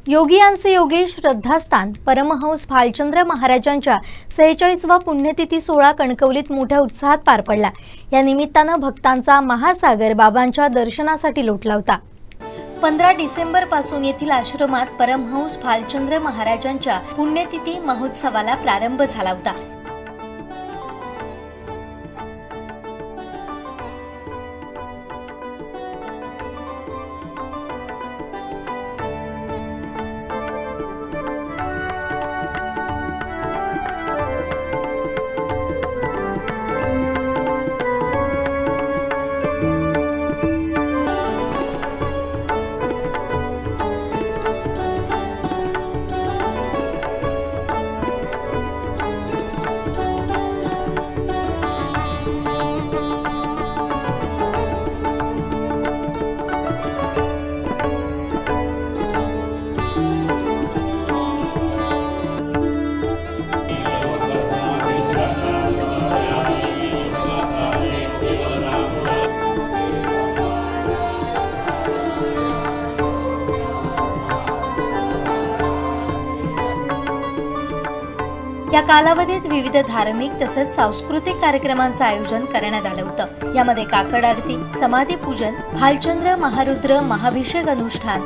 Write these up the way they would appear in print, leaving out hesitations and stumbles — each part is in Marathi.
योगियांचे योगी श्रद्धास्थान परमहंस भालचंद्र महाराजांच्या 46वा पुण्यतिथी सोहळा कणकवलीत मोठ्या उत्साहात पार पडला। या निमित्ताने भक्तांचा महासागर बाबांच्या दर्शनासाठी लोटला होता। 15 डिसेंबर पासून येथील आश्रमात परमहंस भालचंद्र महाराजांच्या पुण्यतिथी महोत्सवाला प्रारंभ झाला होता। या कालावधीत विविध धार्मिक तसेच सांस्कृतिक कार्यक्रमांचे आयोजन करण्यात आले होते। यामध्ये काकड आरती, समाधी पूजन, भालचंद्र महारुद्र महाभिषेक अनुष्ठान,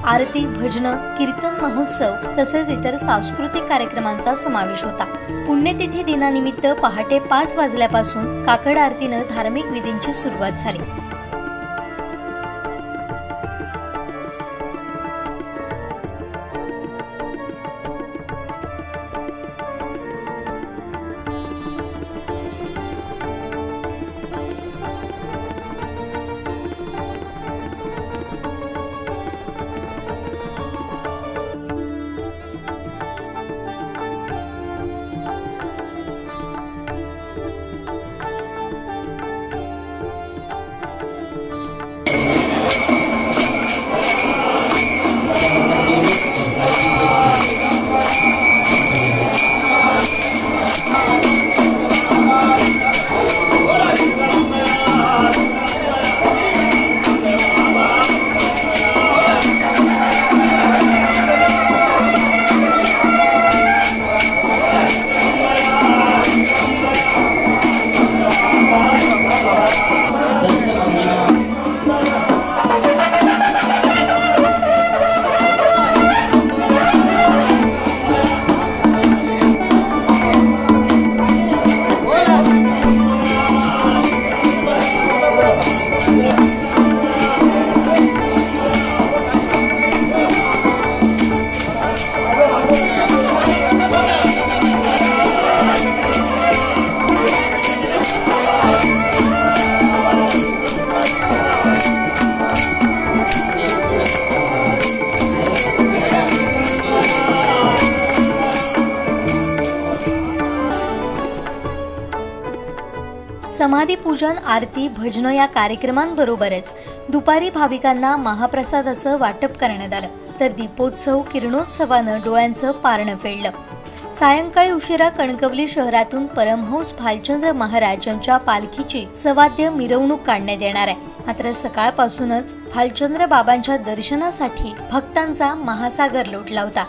आरती, भजन, कीर्तन महोत्सव तसेच इतर सांस्कृतिक कार्यक्रमांचा समावेश होता। पुण्यतिथी दिनानिमित्त पहाटे 5 वाजल्यापासून काकड आरतीने धार्मिक विधींची सुरुवात झाली। समाधी पूजन, आरती, भजन या कार्यक्रमांबरोबरच दुपारी भाविकांना महाप्रसादाचं वाटप करण्यात आलं, तर दीपोत्सव, किरणोत्सवानं डोळ्यांचं पारणं फेडलं। सायंकाळी उशिरा कणकवली शहरातून परमहंस भालचंद्र महाराज यांच्या पालखीची सवाद्य मिरवणूक काढण्यात येणार आहे। मात्र सकाळपासूनच भालचंद्र बाबांच्या दर्शनासाठी भक्तांचा महासागर लोटला होता।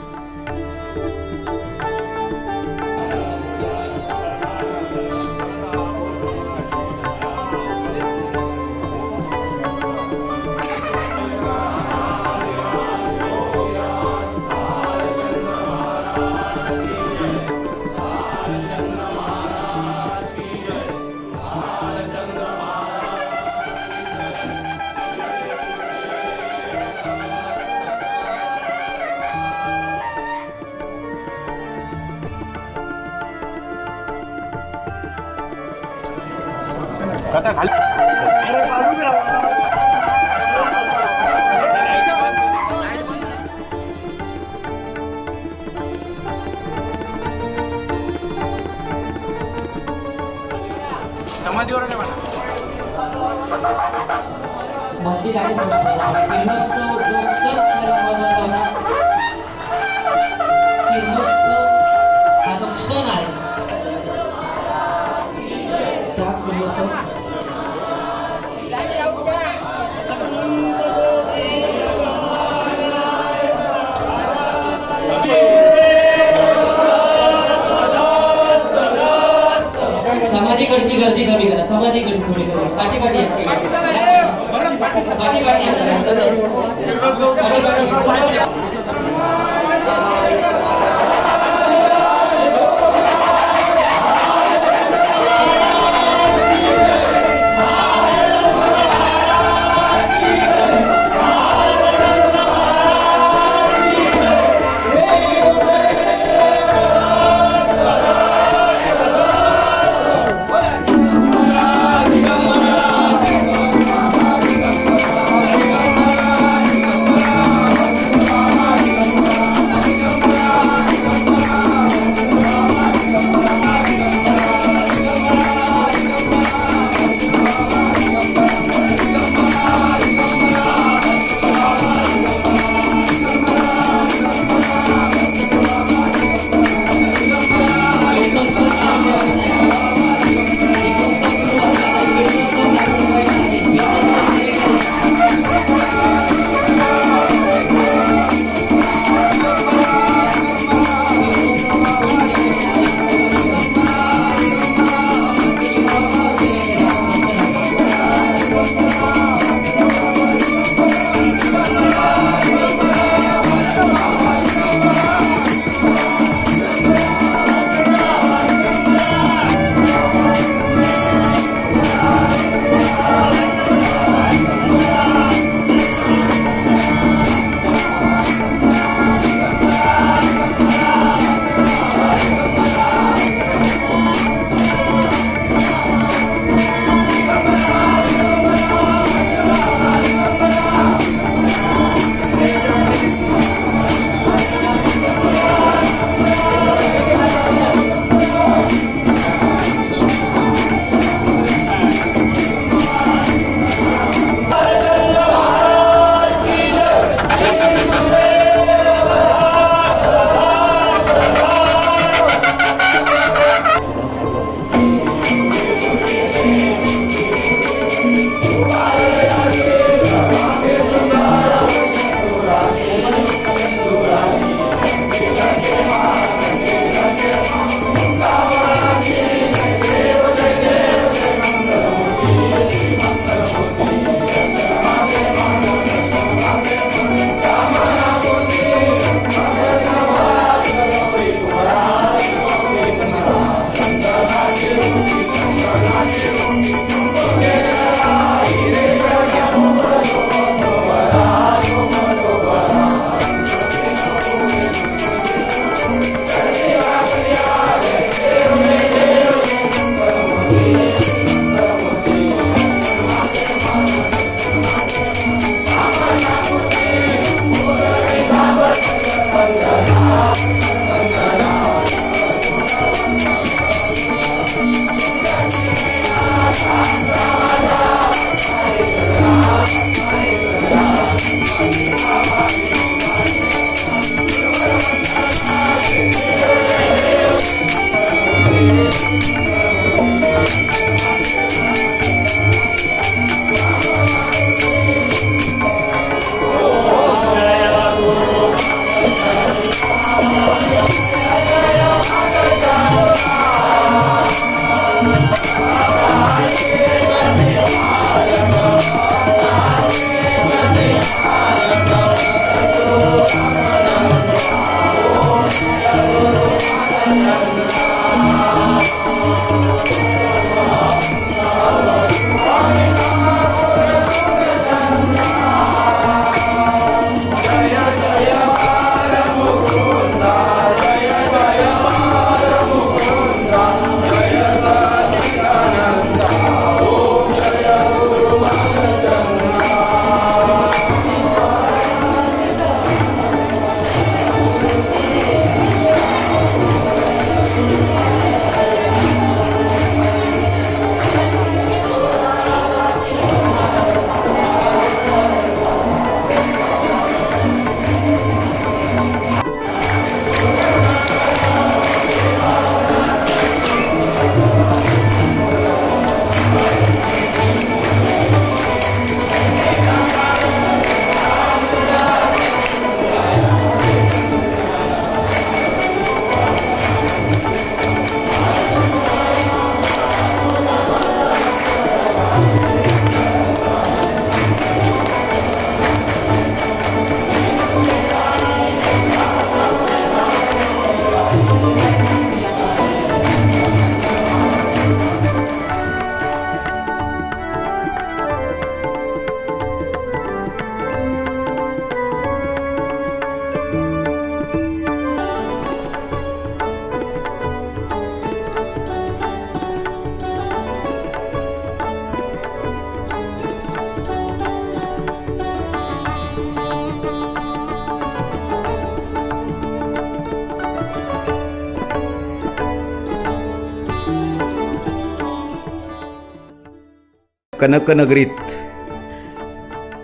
कनकनगरीत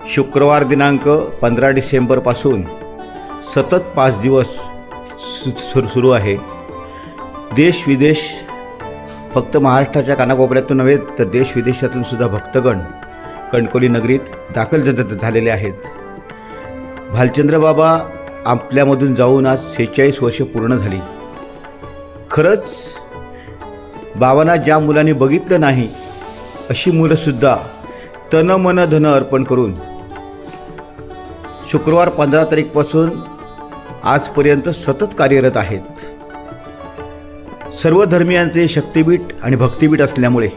शुक्रवार दिनांक 15 डिसेंबरपासून सतत 5 दिवस सुरू आहे. देश विदेश, फक्त महाराष्ट्राच्या कानाकोपऱ्यातून नव्हे तर देश विदेशातून सुद्धा भक्तगण कणकवली नगरीत दाखल झालेले आहेत. भालचंद्र बाबा आपल्यामधून जाऊन आज 46 वर्ष पूर्ण झाली. खरंच बाबांना ज्या मुलांनी बघितलं नाही अशी मुलंसुद्धा तन मन धन अर्पण करून शुक्रवार 15 तारीखपासून आजपर्यंत सतत कार्यरत आहेत. सर्व धर्मियांचे शक्तिपीठ आणि भक्तिपीठ असल्यामुळे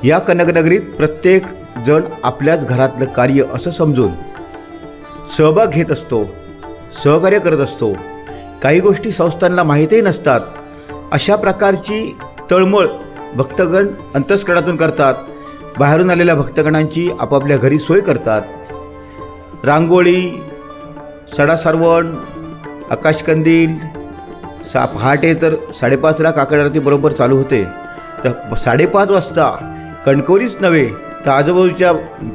या कनकनगरीत प्रत्येक जण आपल्याच घरातलं कार्य असं समजून सहभाग घेत असतो, सहकार्य करत असतो. काही गोष्टी संस्थांना माहीतही नसतात. अशा प्रकारची तळमळ भक्तगण अंतस्करणातून करतात. बाहेरून आलेल्या भक्तगणांची आपापल्या घरी सोय करतात. रांगोळी, सडासारवण, आकाशकंदील, पहाटे तर 5:30ला काकड आरती बरोबर चालू होते. तर 5:30 वाजता कणकवलीच नव्हे तर आजूबाजूच्या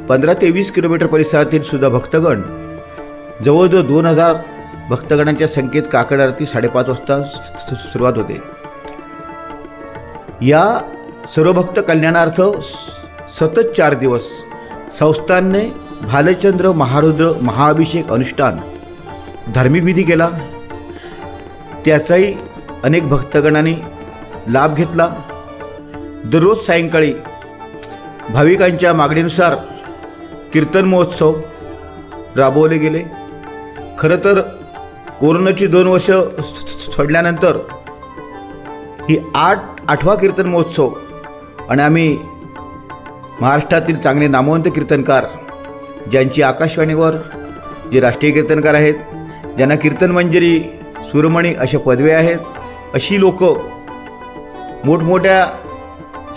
15 ते 20 किलोमीटर परिसरातील सुद्धा भक्तगण, जवळजवळ 2000 भक्तगणांच्या संख्येत काकड आरती 5:30 वाजता सुरुवात होते. या सर्व भक्त कल्याणार्थ सतत 4 दिवस संस्थांनी भालचंद्र महारुद्र महाअभिषेक अनुष्ठान धार्मिक विधी केला. त्याचाही अनेक भक्तगणांनी लाभ घेतला. दररोज सायंकाळी भाविकांच्या मागणीनुसार कीर्तन महोत्सव राबवले गेले. खरं तर कोरोनाची 2 वर्ष सोडल्यानंतर ही 8वा कीर्तन महोत्सव आणि आम्ही महाराष्ट्रातील चांगले नामवंत कीर्तनकार, ज्यांची आकाशवाणीवर जे राष्ट्रीय कीर्तनकार आहेत, ज्यांना कीर्तन मंजरी, सुरमणी अशा पदव्या आहेत, अशी लोक मोठमोठ्या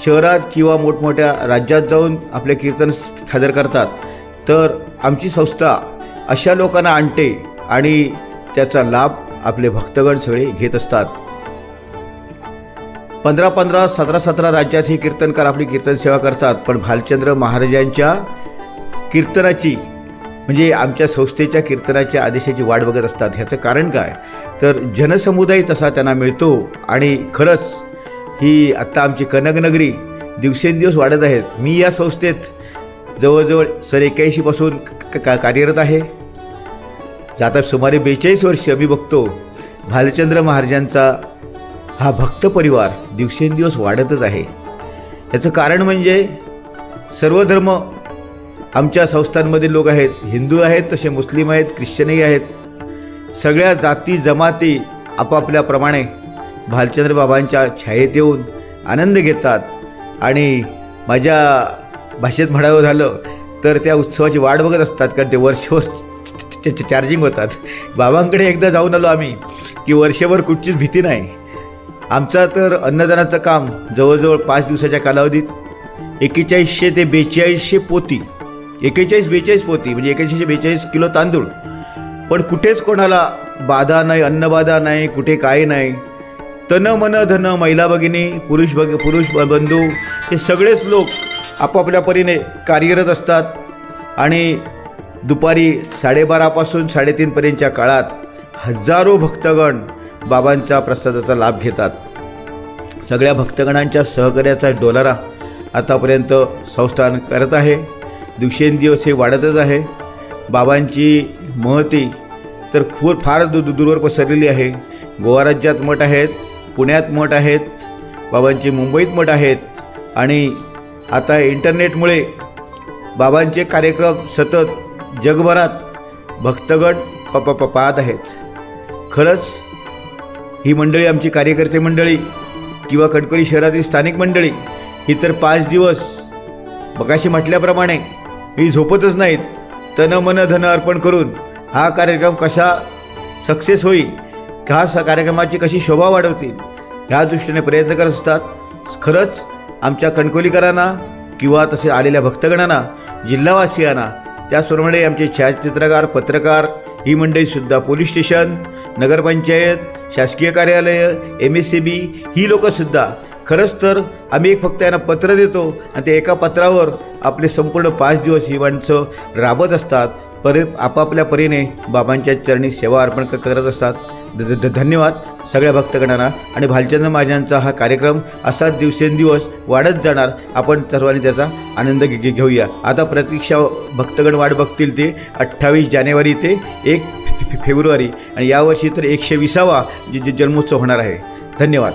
शहरात किंवा मोठमोठ्या राज्यात जाऊन आपले कीर्तन सादर करतात. तर आमची संस्था अशा लोकांना आणते आणि त्याचा लाभ आपले भक्तगण सगळे घेत असतात. 15-15, 17-17 राज्यात हे कीर्तनकार आपली कीर्तन सेवा करतात. पण भालचंद्र महाराजांच्या कीर्तनाची म्हणजे आमच्या संस्थेच्या कीर्तनाच्या आदेशाची वाट बघत असतात. ह्याचं कारण काय तर जनसमुदाय तसा त्यांना मिळतो. आणि खरंच ही आत्ता आमची कनकनगरी दिवसेंदिवस वाढत आहेत. मी या संस्थेत जवळजवळ 81 पासून कार्यरत आहे. आता सुमारे 42 वर्ष मी बघतो भालचंद्र महाराजांचा हा भक्त परिवार दिवसेंदिवस वाढतच आहे. याचं कारण म्हणजे सर्व धर्म आमच्या संस्थांमधील लोक आहेत. हिंदू आहेत, तसे मुस्लिम आहेत, ख्रिश्चनही आहेत. सगळ्या जाती जमाती आपापल्याप्रमाणे भालचंद्र बाबांच्या छायेत येऊन आनंद घेतात. आणि माझ्या भाषेत म्हणावं झालं तर त्या उत्सवाची वाट बघत असतात. कारण ते वर्षभर चार्जिंग होतात. बाबांकडे एकदा जाऊन आलो आम्ही की वर्षभर कुठचीच भीती नाही. आमचा तर अन्नदानाचं काम जवळजवळ 5 दिवसाच्या कालावधीत 4100 ते 4200 पोती, 41-42 पोती म्हणजे 4142 किलो तांदूळ. पण कुठेच कोणाला बाधा नाही, अन्नबाधा नाही, कुठे काय नाही. तन मन धन, महिला भगिनी, पुरुष बंधू हे सगळेच लोक आपापल्या परीने कार्यरत असतात. आणि दुपारी 12:30 पासून 3:30पर्यंतच्या काळात हजारो भक्तगण बाबांच्या प्रसादाचा लाभ घेतात. सगळ्या भक्तगणांच्या सहकार्याचा डोलारा आतापर्यंत संस्थान करत आहे. दिवसेंदिवस हे वाढतच आहे. बाबांची महती तर फार दूरवर पसरलेली आहे. गोवा राज्यात मठ आहेत, पुण्यात मठ आहेत, बाबांचे मुंबईत मठ आहेत. आणि आता इंटरनेटमुळे बाबांचे कार्यक्रम सतत जगभरात भक्तगण पाहत आहेत. खरंच ही मंडळी, आमची कार्यकर्ते मंडळी किंवा कणकवली शहरातील स्थानिक मंडळी ही तर 5 दिवस मगाशी म्हटल्याप्रमाणे ही झोपतच नाहीत. तन मन धन अर्पण करून हा कार्यक्रम कसा सक्सेस होईल, ह्या कार्यक्रमाची कशी शोभा वाढवतील ह्या दृष्टीने प्रयत्न करत असतात. खरंच आमच्या कणकवलीकरांना किंवा तसे आलेल्या भक्तगणांना, जिल्हावासियांना, त्याचप्रमाणे आमचे छायाचित्रकार, पत्रकार ही मंडळीसुद्धा, पोलीस स्टेशन, नगरपंचायत, शासकीय कार्यालय, MSCB ही लोकंसुद्धा खरंच तर आम्ही फक्त यांना पत्र देतो आणि ते एका पत्रावर आपले संपूर्ण 5 दिवस ही माणसं राबत असतात, आपापल्या परीने बाबांच्या चरणी सेवा अर्पण करत असतात. धन्यवाद सगळ्या भक्तगणांना. आणि भालचंद्र महाराजांचा हा कार्यक्रम असाच दिवसेंदिवस वाढत जाणार. आपण सर्वांनी त्याचा आनंद घेऊया. आता प्रतीक्षा भक्तगण वाट बघतील ते 28 जानेवारी ते 1 फेब्रुवारी आणि यावर्षी तर 120वा जन्मोत्सव होणार आहे. धन्यवाद.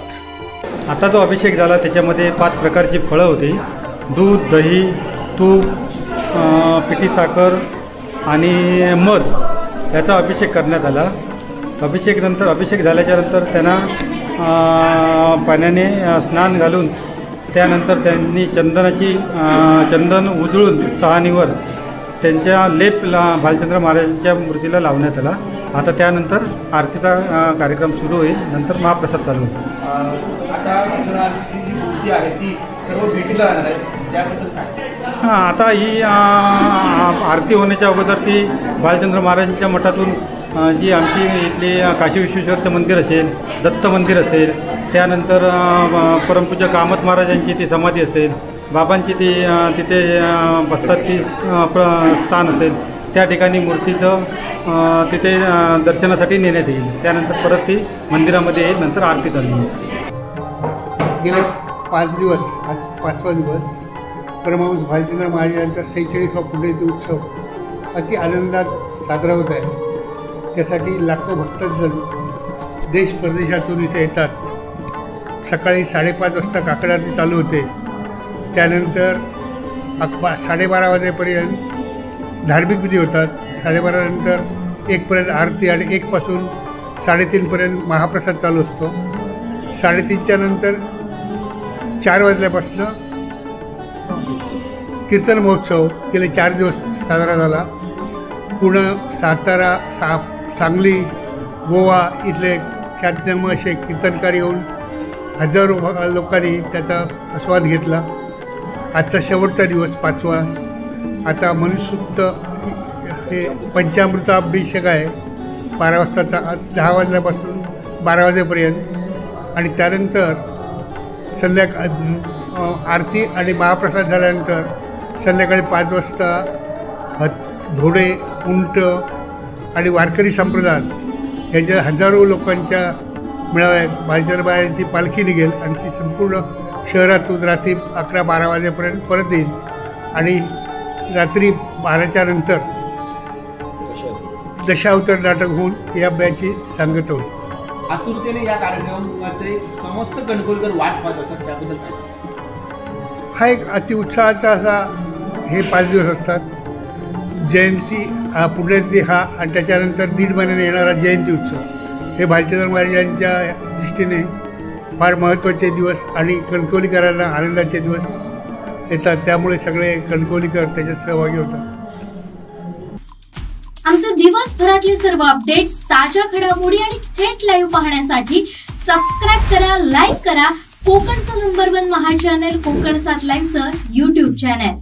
आता जो अभिषेक झाला त्याच्यामध्ये 5 प्रकारची फळं होती. दूध, दही, तूप, पिठी साखर आणि मध याचा अभिषेक करण्यात आला. अभिषेक झाल्याच्या नंतर त्यांना पाण्याने स्नान घालून त्यानंतर त्यांनी चंदन उजळून सहानीवर त्यांच्या लेप भालचंद्र महाराजांच्या मूर्तीला लावण्यात आला. आता त्यानंतर आरतीचा कार्यक्रम सुरू होईल. नंतर महाप्रसाद चालू होईल. आता ही आरती होण्याच्या अगोदर ती भालचंद्र महाराजांच्या मठातून जी आमची इथली काशी विश्वेश्वरचं मंदिर असेल, दत्त मंदिर असेल, त्यानंतर परमपूज्य कामत महाराजांची ती समाधी असेल, बाबांची ती तिथे बसतात ती स्थान असेल, त्या ठिकाणी मूर्तीचं तिथे दर्शनासाठी नेण्यात येईल. त्यानंतर परत ती मंदिरामध्ये येईल. नंतर आरती चालू होईल. गेले 5 दिवस, आज 5वा दिवस परमहंस भालचंद्र महाराजांचा 46वा पुण्यतिथी उत्सव अति आनंदात साजरा होत आहे. त्यासाठी लाखो भक्तजण देश परदेशातून इथे येतात. सकाळी 5:30 वाजता काकड आरती चालू होते. त्यानंतर 12:30 वाजेपर्यंत धार्मिक विधी होतात. 12:30 नंतर 1पर्यंत आरती आणि 1 पासून 3:30पर्यंत महाप्रसाद चालू असतो. 3:30च्या नंतर 4 वाजल्यापासून कीर्तन महोत्सव गेले 4 दिवस साजरा झाला. पुणे, सातारा, सांगली, गोवा इथले ख्यातनाम असे कीर्तनकार येऊन हजारो लोकांनी त्याचा आस्वाद घेतला. आजचा शेवटचा दिवस 5वा. आता मनुस्मृत हे पंचामृताभिषेक आहे 12 वाजताचा. आज 10 वाजल्यापासून 12 वाजेपर्यंत आणि त्यानंतर आरती आणि महाप्रसाद झाल्यानंतर संध्याकाळी 5 वाजता घोडे, उंट आणि वारकरी संप्रदाय यांच्या हजारो लोकांच्या मेळाव्यात भालचंद्र महाराजांची पालखी निघेल आणि ती संपूर्ण शहरातून रात्री 11-12 वाजेपर्यंत परत येईल आणि रात्री 12च्या नंतर दशावतार नाटक होऊन या बॅची सांगता होईल. आतुरतेने या कार्यक्रमाचे समस्त कणकवलीकर वाट पाहत असतात, त्याबद्दल हा एक अतिउत्साहाचा असा हे 5 दिवस असतात. जयंती पुण्यतिथी हा आणि त्याच्यानंतर 1.5 महिन्याने येणारा जयंती उत्सव हे भालचंद्र महाराजांच्या दृष्टीने फार महत्त्वाचे दिवस आणि कणकवलीकरांना आनंदाचे दिवस येतात. त्यामुळे सगळे कणकवलीकर त्याच्यात सहभागी होतात. आमचे दिवसभरातले सर्व अपडेट्स, ताज्या घडामोडी आणि थेट लाईव्ह पाहण्यासाठी सबस्क्राईब करा, लाईक करा कोकणचं नंबर 1 महा चॅनल कोकण 7 लाईव्हचं YouTube चॅनल.